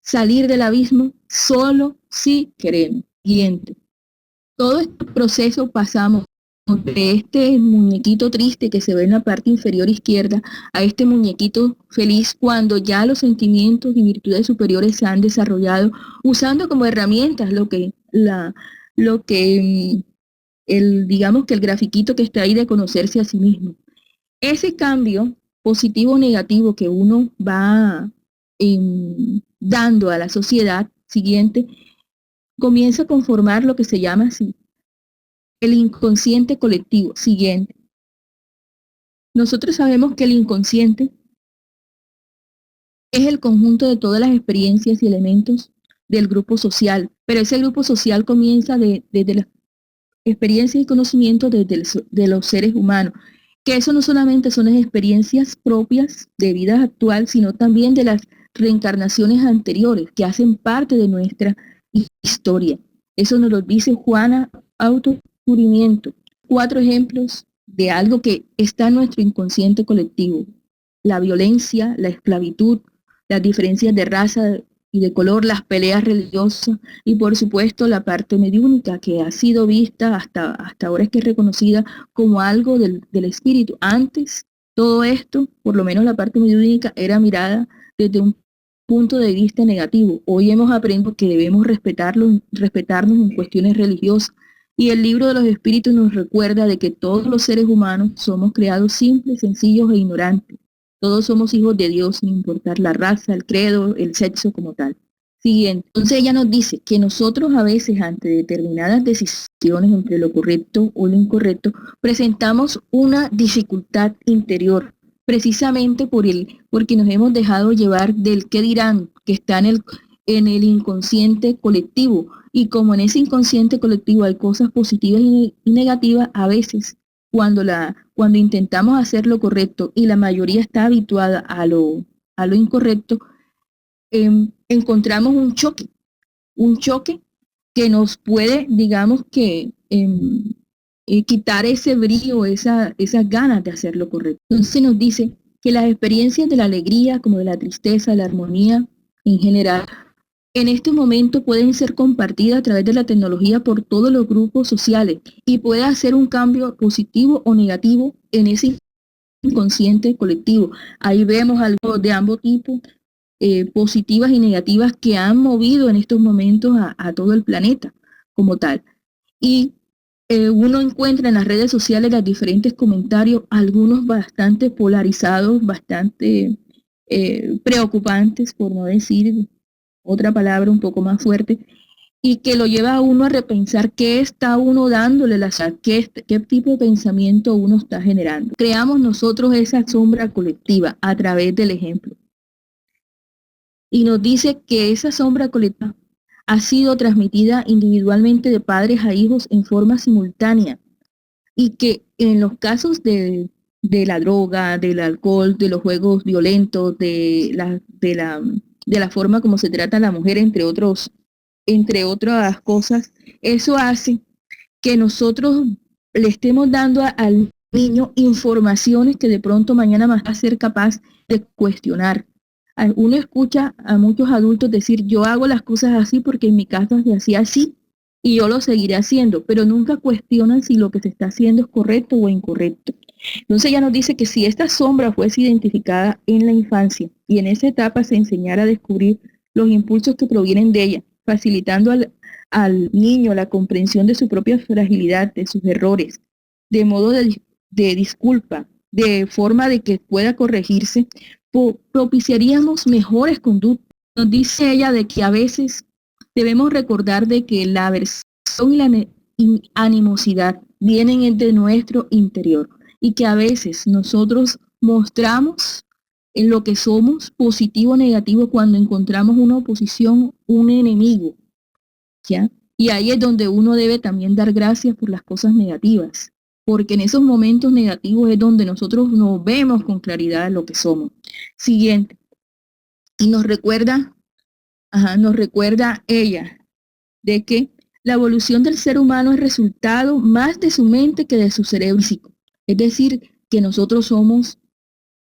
B: salir del abismo solo si queremos. Siguiente. Todo este proceso pasamos de este muñequito triste que se ve en la parte inferior izquierda a este muñequito feliz cuando ya los sentimientos y virtudes superiores se han desarrollado usando como herramientas lo que digamos que el grafiquito que está ahí de conocerse a sí mismo. Ese cambio positivo o negativo que uno va dando a la sociedad siguiente, comienza a conformar lo que se llama así, el inconsciente colectivo siguiente. Nosotros sabemos que el inconsciente es el conjunto de todas las experiencias y elementos del grupo social, pero ese grupo social comienza desde las experiencias y conocimientos de los seres humanos, que eso no solamente son las experiencias propias de vida actual, sino también de las reencarnaciones anteriores, que hacen parte de nuestra historia. Eso nos lo dice Juana Autodescubrimiento. 4 ejemplos de algo que está en nuestro inconsciente colectivo: la violencia, la esclavitud, las diferencias de raza y de color, las peleas religiosas y por supuesto la parte mediúnica, que ha sido vista hasta ahora, es que es reconocida como algo del espíritu. Antes todo esto, por lo menos la parte mediúnica, era mirada desde un punto de vista negativo. Hoy hemos aprendido que debemos respetarnos en cuestiones religiosas, y el libro de los espíritus nos recuerda de que todos los seres humanos somos creados simples, sencillos e ignorantes. Todos somos hijos de Dios, sin importar la raza, el credo, el sexo como tal. Siguiente. Entonces ella nos dice que nosotros a veces, ante determinadas decisiones entre lo correcto o lo incorrecto, presentamos una dificultad interior, precisamente porque nos hemos dejado llevar del qué dirán, que está en el inconsciente colectivo. Y como en ese inconsciente colectivo hay cosas positivas y negativas, a veces cuando intentamos hacer lo correcto y la mayoría está habituada a lo incorrecto, encontramos un choque que nos puede, digamos que, quitar ese brillo, esas ganas de hacer lo correcto. Entonces nos dice que las experiencias de la alegría, como de la tristeza, de la armonía en general, en este momento pueden ser compartidas a través de la tecnología por todos los grupos sociales y puede hacer un cambio positivo o negativo en ese inconsciente colectivo. Ahí vemos algo de ambos tipos, positivas y negativas, que han movido en estos momentos a todo el planeta como tal. Y uno encuentra en las redes sociales los diferentes comentarios, algunos bastante polarizados, bastante preocupantes, por no decir otra palabra un poco más fuerte, y que lo lleva a uno a repensar qué está uno dándole qué tipo de pensamiento uno está generando. Creamos nosotros esa sombra colectiva a través del ejemplo. Y nos dice que esa sombra colectiva ha sido transmitida individualmente de padres a hijos en forma simultánea, y que en los casos de la droga, del alcohol, de los juegos violentos, de la forma como se trata a la mujer, entre otras cosas, eso hace que nosotros le estemos dando al niño informaciones que de pronto mañana va a ser capaz de cuestionar. Uno escucha a muchos adultos decir: yo hago las cosas así porque en mi casa se hacía así y yo lo seguiré haciendo, pero nunca cuestionan si lo que se está haciendo es correcto o incorrecto. Entonces ella nos dice que si esta sombra fuese identificada en la infancia y en esa etapa se enseñara a descubrir los impulsos que provienen de ella, facilitando al niño la comprensión de su propia fragilidad, de sus errores, de modo de disculpa, de forma de que pueda corregirse, propiciaríamos mejores conductas. Nos dice ella de que a veces debemos recordar de que la aversión y la animosidad vienen de nuestro interior, y que a veces nosotros mostramos en lo que somos, positivo o negativo, cuando encontramos una oposición, un enemigo, ¿ya? Y ahí es donde uno debe también dar gracias por las cosas negativas, porque en esos momentos negativos es donde nosotros nos vemos con claridad lo que somos. Siguiente. Y nos recuerda ella de que la evolución del ser humano es resultado más de su mente que de su cerebro físico. Es decir, que nosotros somos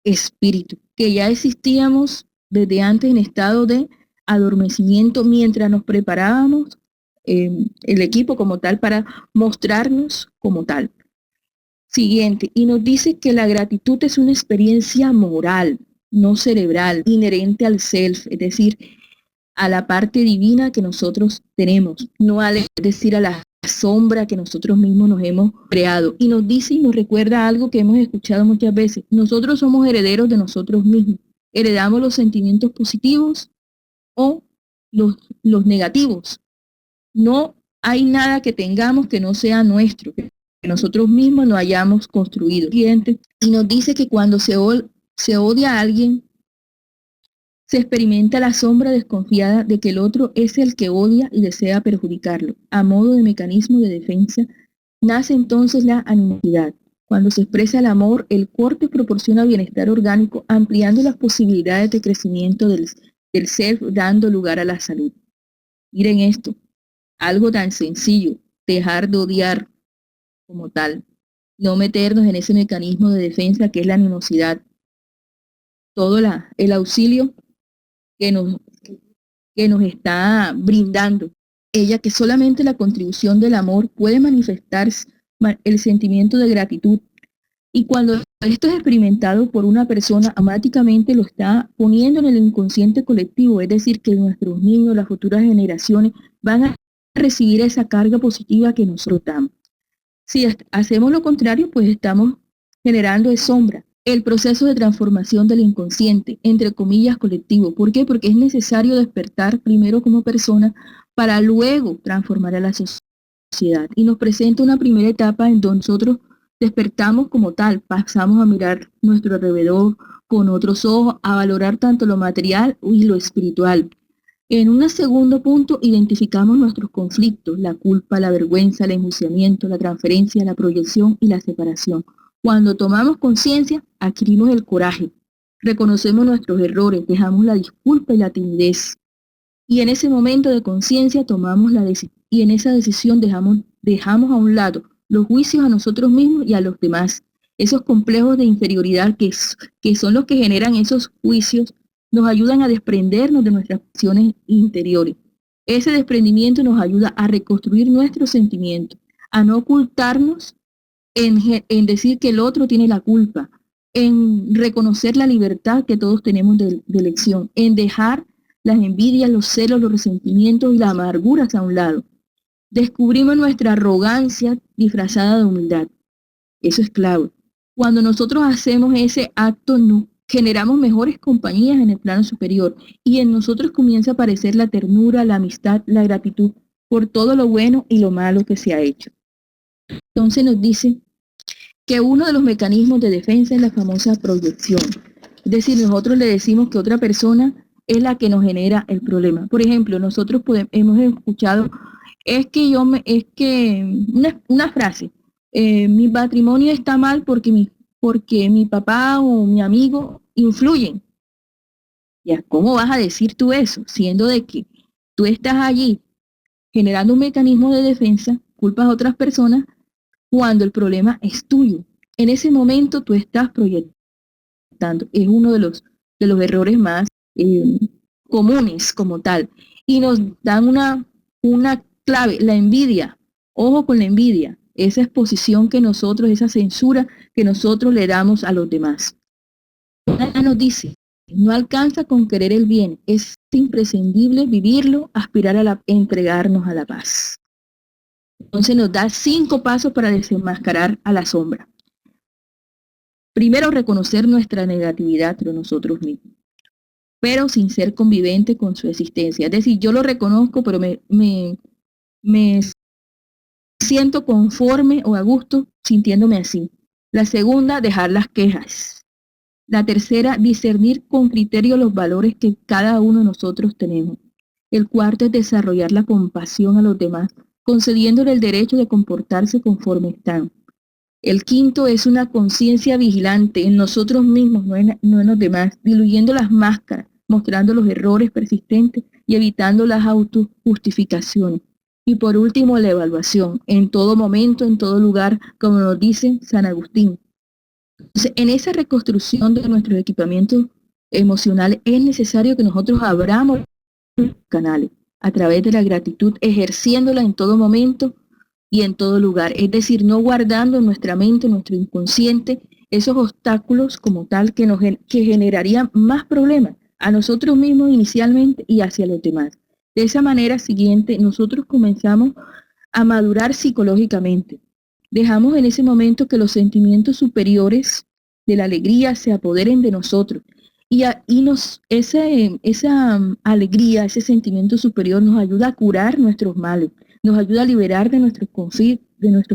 B: espíritu, que ya existíamos desde antes en estado de adormecimiento mientras nos preparábamos, el equipo como tal, para mostrarnos como tal. Siguiente, y nos dice que la gratitud es una experiencia moral, no cerebral, inherente al self, es decir, a la parte divina que nosotros tenemos, no es decir, a la sombra que nosotros mismos nos hemos creado. Y nos dice y nos recuerda algo que hemos escuchado muchas veces. Nosotros somos herederos de nosotros mismos. Heredamos los sentimientos positivos o los negativos. No hay nada que tengamos que no sea nuestro, que nosotros mismos no hayamos construido. Y nos dice que cuando se odia a alguien, se experimenta la sombra desconfiada de que el otro es el que odia y desea perjudicarlo. A modo de mecanismo de defensa, nace entonces la animosidad. Cuando se expresa el amor, el corte proporciona bienestar orgánico, ampliando las posibilidades de crecimiento del ser, dando lugar a la salud. Miren esto, algo tan sencillo, dejar de odiar como tal, no meternos en ese mecanismo de defensa que es la animosidad. Todo el auxilio que nos está brindando ella, que solamente la contribución del amor puede manifestar el sentimiento de gratitud. Y cuando esto es experimentado por una persona, automáticamente lo está poniendo en el inconsciente colectivo, es decir, que nuestros niños, las futuras generaciones, van a recibir esa carga positiva que nosotros damos. Si hacemos lo contrario, pues estamos generando sombra. El proceso de transformación del inconsciente, entre comillas, colectivo. ¿Por qué? Porque es necesario despertar primero como persona para luego transformar a la sociedad. Y nos presenta una primera etapa en donde nosotros despertamos como tal, pasamos a mirar nuestro alrededor con otros ojos, a valorar tanto lo material y lo espiritual. En un segundo punto, identificamos nuestros conflictos, la culpa, la vergüenza, el enjuiciamiento, la transferencia, la proyección y la separación. Cuando tomamos conciencia, adquirimos el coraje, reconocemos nuestros errores, dejamos la disculpa y la timidez. Y en ese momento de conciencia tomamos la decisión, y en esa decisión dejamos a un lado los juicios a nosotros mismos y a los demás. Esos complejos de inferioridad que son los que generan esos juicios, nos ayudan a desprendernos de nuestras acciones interiores. Ese desprendimiento nos ayuda a reconstruir nuestros sentimientos, a no ocultarnos en decir que el otro tiene la culpa, en reconocer la libertad que todos tenemos de elección, en dejar las envidias, los celos, los resentimientos y las amarguras a un lado. Descubrimos nuestra arrogancia disfrazada de humildad. Eso es clave. Cuando nosotros hacemos ese acto, generamos mejores compañías en el plano superior y en nosotros comienza a aparecer la ternura, la amistad, la gratitud por todo lo bueno y lo malo que se ha hecho. Entonces nos dice que uno de los mecanismos de defensa es la famosa proyección. Es decir, nosotros le decimos que otra persona es la que nos genera el problema. Por ejemplo, nosotros hemos escuchado, una frase, mi matrimonio está mal porque mi papá o mi amigo influyen. Ya, ¿cómo vas a decir tú eso? Siendo de que tú estás allí generando un mecanismo de defensa, culpas a otras personas, cuando el problema es tuyo. En ese momento tú estás proyectando. Es uno de los errores más comunes como tal. Y nos dan una clave, la envidia. Ojo con la envidia. Esa exposición que nosotros, esa censura que nosotros le damos a los demás. Nos dice, no alcanza con querer el bien. Es imprescindible vivirlo, aspirar a entregarnos a la paz. Entonces nos da 5 pasos para desenmascarar a la sombra. Primero, reconocer nuestra negatividad de nosotros mismos, pero sin ser convivente con su existencia. Es decir, yo lo reconozco, pero me siento conforme o a gusto sintiéndome así. La segunda, dejar las quejas. La tercera, discernir con criterio los valores que cada uno de nosotros tenemos. El cuarto es desarrollar la compasión a los demás, concediéndole el derecho de comportarse conforme están. El quinto es una conciencia vigilante en nosotros mismos, no en los demás, diluyendo las máscaras, mostrando los errores persistentes y evitando las autojustificaciones. Y por último, la evaluación, en todo momento, en todo lugar, como nos dice San Agustín. Entonces, en esa reconstrucción de nuestros equipamientos emocionales es necesario que nosotros abramos los canales a través de la gratitud, ejerciéndola en todo momento y en todo lugar. Es decir, no guardando en nuestra mente, en nuestro inconsciente, esos obstáculos como tal que generarían más problemas a nosotros mismos inicialmente y hacia los demás. De esa manera siguiente, nosotros comenzamos a madurar psicológicamente. Dejamos en ese momento que los sentimientos superiores de la alegría se apoderen de nosotros. Esa alegría, ese sentimiento superior nos ayuda a curar nuestros males, nos ayuda a liberar de nuestros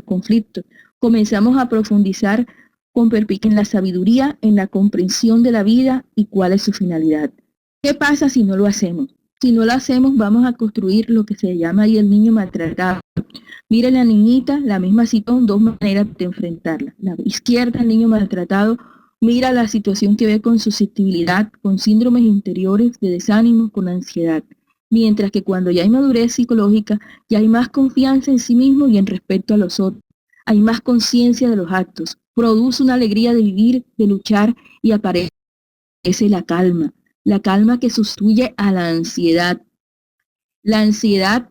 B: conflictos. Comenzamos a profundizar con perspicacia en la sabiduría, en la comprensión de la vida y cuál es su finalidad. ¿Qué pasa si no lo hacemos? Si no lo hacemos, vamos a construir lo que se llama ahí el niño maltratado. Mira la niñita, la misma situación, dos maneras de enfrentarla. La izquierda, el niño maltratado, mira la situación que ve con susceptibilidad, con síndromes interiores de desánimo, con ansiedad. Mientras que cuando ya hay madurez psicológica, ya hay más confianza en sí mismo y en respeto a los otros. Hay más conciencia de los actos. Produce una alegría de vivir, de luchar y aparece la calma que sustituye a la ansiedad. La ansiedad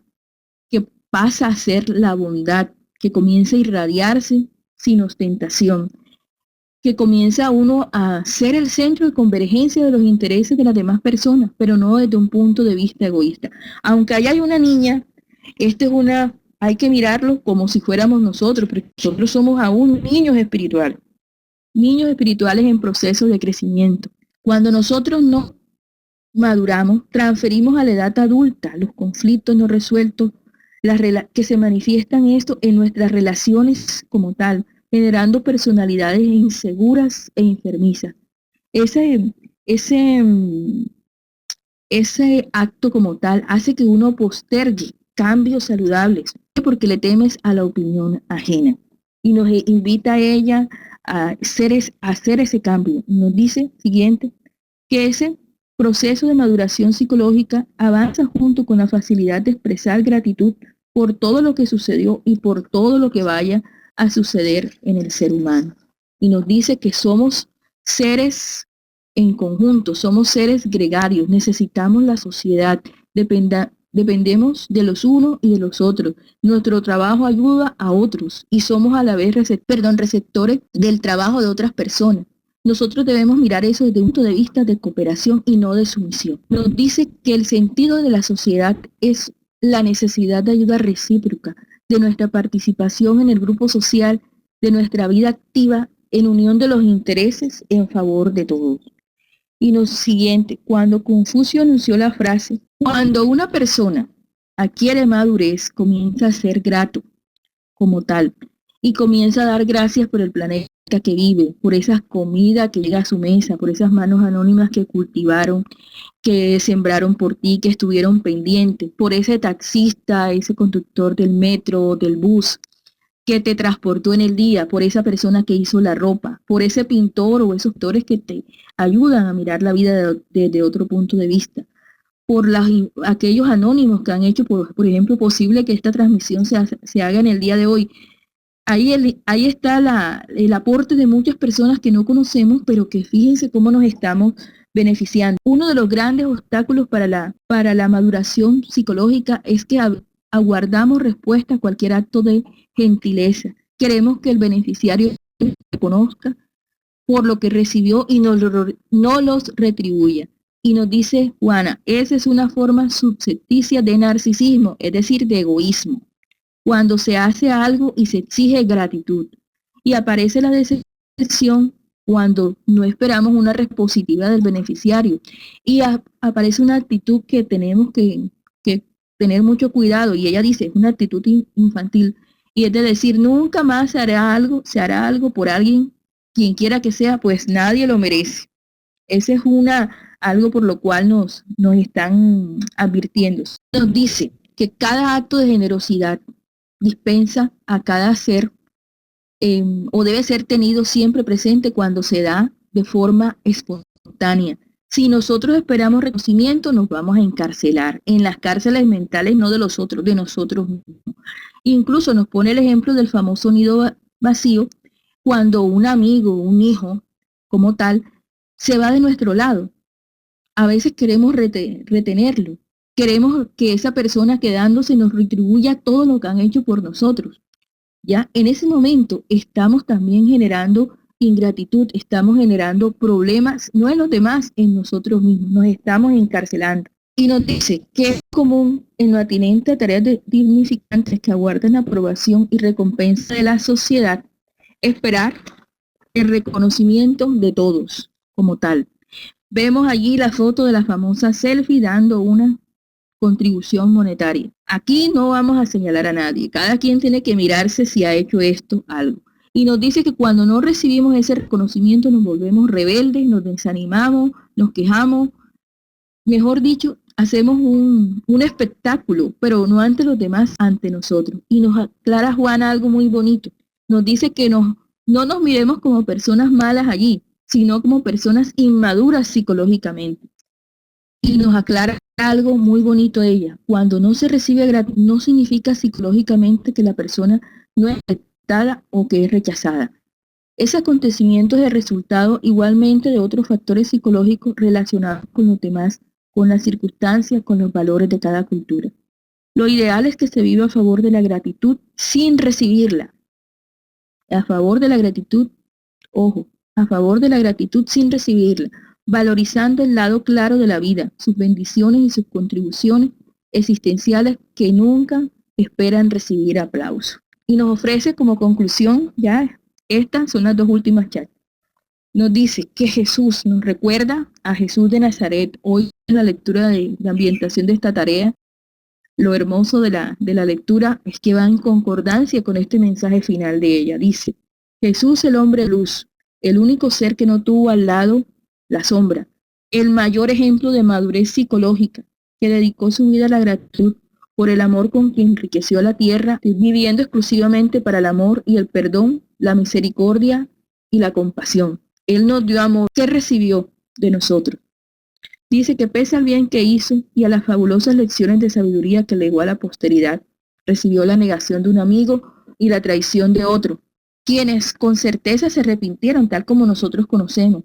B: que pasa a ser la bondad, que comienza a irradiarse sin ostentación, que comienza uno a ser el centro de convergencia de los intereses de las demás personas, pero no desde un punto de vista egoísta. Aunque allá hay una niña, hay que mirarlo como si fuéramos nosotros, porque nosotros somos aún niños espirituales en proceso de crecimiento. Cuando nosotros no maduramos, transferimos a la edad adulta los conflictos no resueltos, que se manifiestan esto en nuestras relaciones como tal, generando personalidades inseguras e enfermizas. Ese acto como tal hace que uno postergue cambios saludables, porque le temes a la opinión ajena. Y nos invita a ella a hacer ese cambio. Nos dice siguiente, que ese proceso de maduración psicológica avanza junto con la facilidad de expresar gratitud por todo lo que sucedió y por todo lo que vaya a suceder en el ser humano. Y nos dice que somos seres en conjunto, somos seres gregarios, necesitamos la sociedad, dependemos de los unos y de los otros. Nuestro trabajo ayuda a otros y somos a la vez receptores del trabajo de otras personas. Nosotros debemos mirar eso desde un punto de vista de cooperación y no de sumisión. Nos dice que el sentido de la sociedad es la necesidad de ayuda recíproca, de nuestra participación en el grupo social, de nuestra vida activa en unión de los intereses en favor de todos. Y lo siguiente, cuando Confucio anunció la frase, cuando una persona adquiere madurez, comienza a ser grato como tal y comienza a dar gracias por el planeta que vive, por esa comida que llega a su mesa, por esas manos anónimas que cultivaron, que sembraron por ti, que estuvieron pendientes, por ese taxista, ese conductor del metro, del bus, que te transportó en el día, por esa persona que hizo la ropa, por ese pintor o esos pintores que te ayudan a mirar la vida desde otro punto de vista, por aquellos anónimos que han hecho, por ejemplo, posible que esta transmisión se haga en el día de hoy. Ahí está el aporte de muchas personas que no conocemos, pero que fíjense cómo nos estamos beneficiando. Uno de los grandes obstáculos para la maduración psicológica es que aguardamos respuesta a cualquier acto de gentileza. Queremos que el beneficiario reconozca por lo que recibió y no los retribuya. Y nos dice Juana, esa es una forma suscepticia de narcisismo, es decir, de egoísmo. Cuando se hace algo y se exige gratitud. Y aparece la decepción cuando no esperamos una respuesta positiva del beneficiario. Y aparece una actitud que tenemos que tener mucho cuidado. Y ella dice, es una actitud infantil. Y es de decir, nunca más se hará algo por alguien, quien quiera que sea, pues nadie lo merece. Ese es algo por lo cual nos están advirtiendo. Nos dice que cada acto de generosidad dispensa a cada ser o debe ser tenido siempre presente cuando se da de forma espontánea. Si nosotros esperamos reconocimiento, nos vamos a encarcelar en las cárceles mentales, no de los otros, de nosotros mismos. Incluso nos pone el ejemplo del famoso nido vacío, cuando un amigo, un hijo, como tal, se va de nuestro lado. A veces queremos retenerlo. Queremos que esa persona quedándose nos retribuya todo lo que han hecho por nosotros. Ya en ese momento estamos también generando ingratitud, estamos generando problemas, no en los demás, en nosotros mismos, nos estamos encarcelando. Y nos dice que es común en lo atinente a tareas dignificantes que aguardan aprobación y recompensa de la sociedad, esperar el reconocimiento de todos como tal. Vemos allí la foto de la famosa selfie dando una contribución monetaria. Aquí no vamos a señalar a nadie. Cada quien tiene que mirarse si ha hecho esto algo. Y nos dice que cuando no recibimos ese reconocimiento nos volvemos rebeldes, nos desanimamos, nos quejamos. Mejor dicho, hacemos un espectáculo, pero no ante los demás, ante nosotros. Y nos aclara Juana algo muy bonito. Nos dice que no nos miremos como personas malas allí, sino como personas inmaduras psicológicamente. Y nos aclara algo muy bonito ella. Cuando no se recibe gratitud, no significa psicológicamente que la persona no es aceptada o que es rechazada. Ese acontecimiento es el resultado igualmente de otros factores psicológicos relacionados con los demás, con las circunstancias, con los valores de cada cultura. Lo ideal es que se viva a favor de la gratitud sin recibirla. A favor de la gratitud, ojo, a favor de la gratitud sin recibirla, valorizando el lado claro de la vida, sus bendiciones y sus contribuciones existenciales que nunca esperan recibir aplauso. Y nos ofrece como conclusión, ya, estas son las dos últimas charlas. Nos dice que Jesús nos recuerda a Jesús de Nazaret. Hoy en la lectura de la ambientación de esta tarea, lo hermoso de la lectura es que va en concordancia con este mensaje final de ella. Dice, Jesús el hombre luz, el único ser que no tuvo al lado la sombra, el mayor ejemplo de madurez psicológica, que dedicó su vida a la gratitud por el amor con que enriqueció la tierra, viviendo exclusivamente para el amor y el perdón, la misericordia y la compasión. Él nos dio amor. ¿Qué recibió de nosotros? Dice que pese al bien que hizo y a las fabulosas lecciones de sabiduría que legó a la posteridad, recibió la negación de un amigo y la traición de otro, quienes con certeza se arrepintieron tal como nosotros conocemos.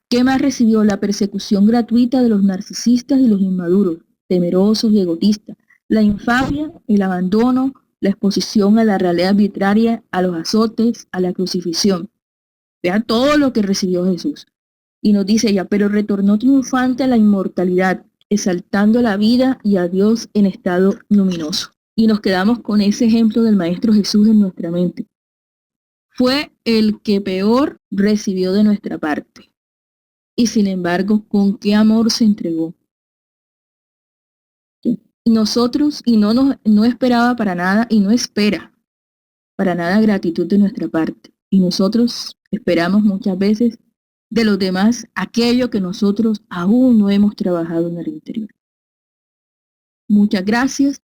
B: ¿Qué más recibió? La persecución gratuita de los narcisistas y los inmaduros, temerosos y egoístas, la infamia, el abandono, la exposición a la realidad arbitraria, a los azotes, a la crucifixión. Vean todo lo que recibió Jesús. Y nos dice ella, pero retornó triunfante a la inmortalidad, exaltando la vida y a Dios en estado luminoso. Y nos quedamos con ese ejemplo del Maestro Jesús en nuestra mente. Fue el que peor recibió de nuestra parte. Y sin embargo, con qué amor se entregó. Nosotros, y no esperaba para nada, y no espera para nada gratitud de nuestra parte. Y nosotros esperamos muchas veces de los demás aquello que nosotros aún no hemos trabajado en el interior. Muchas gracias.